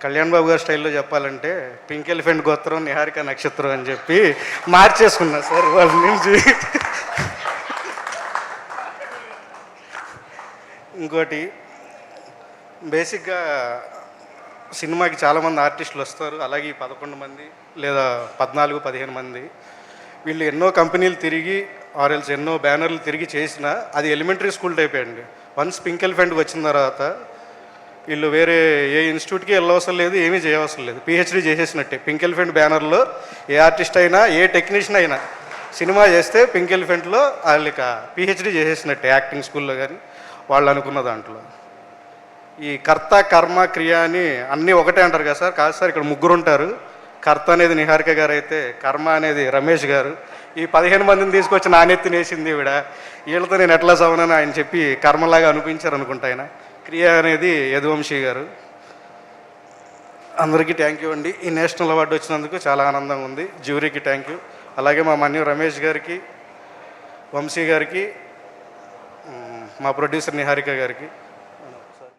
కళ్యాణ్ బాబు గారి స్టైల్లో చెప్పాలంటే పింక్ ఎలిఫెంట్ గోత్రం నిహారిక నక్షత్రం అని చెప్పి మార్చేసుకున్నా సార్ వాళ్ళ నుంచి. ఇంకోటి బేసిక్గా సినిమాకి చాలామంది ఆర్టిస్టులు వస్తారు, అలాగే 11 మంది లేదా 14-15 మంది వీళ్ళు ఎన్నో కంపెనీలు తిరిగి ఆర్ఎల్స్ ఎన్నో బ్యానర్లు తిరిగి చేసినా అది ఎలిమెంటరీ స్కూల్ టైప్ అండి. వన్స్ పింక్ ఎలిఫెంట్కి వచ్చిన తర్వాత వీళ్ళు వేరే ఏ ఇన్స్టిట్యూట్కి వెళ్ళవసరం లేదు, ఏమీ చేయవసరం లేదు, పిహెచ్డీ చేసేసినట్టే. పింక్ ఎలిఫెంట్ బ్యానర్లో ఏ ఆర్టిస్ట్ అయినా ఏ టెక్నీషియన్ అయినా సినిమా చేస్తే పింక్ ఎలిఫెంట్లో వాళ్ళకి పిహెచ్డీ చేసేసినట్టే, యాక్టింగ్ స్కూల్లో కానీ వాళ్ళు అనుకున్న దాంట్లో. ఈ కర్త కర్మ క్రియ అని అన్నీ ఒకటే అంటారు కదా సార్. కాదు సార్, ఇక్కడ ముగ్గురు ఉంటారు. కర్త అనేది నిహారిక గారు అయితే కర్మ అనేది రమేష్ గారు. ఈ 15 మందిని తీసుకొచ్చి నానెత్తినేసింది ఈవిడ. వీళ్ళతో నేను ఎట్లా సవనని ఆయన చెప్పి కర్మలాగా అనిపించారు అనుకుంటా ఆయన. క్రియ అనేది యదువంశీ గారు. అందరికీ థ్యాంక్ యూ అండి. ఈ నేషనల్ అవార్డు వచ్చినందుకు చాలా ఆనందంగా ఉంది. జ్యూరీకి థ్యాంక్ యూ. అలాగే మా మన్యం రమేష్ గారికి, వంశీ గారికి, మా ప్రొడ్యూసర్ నిహారిక గారికి.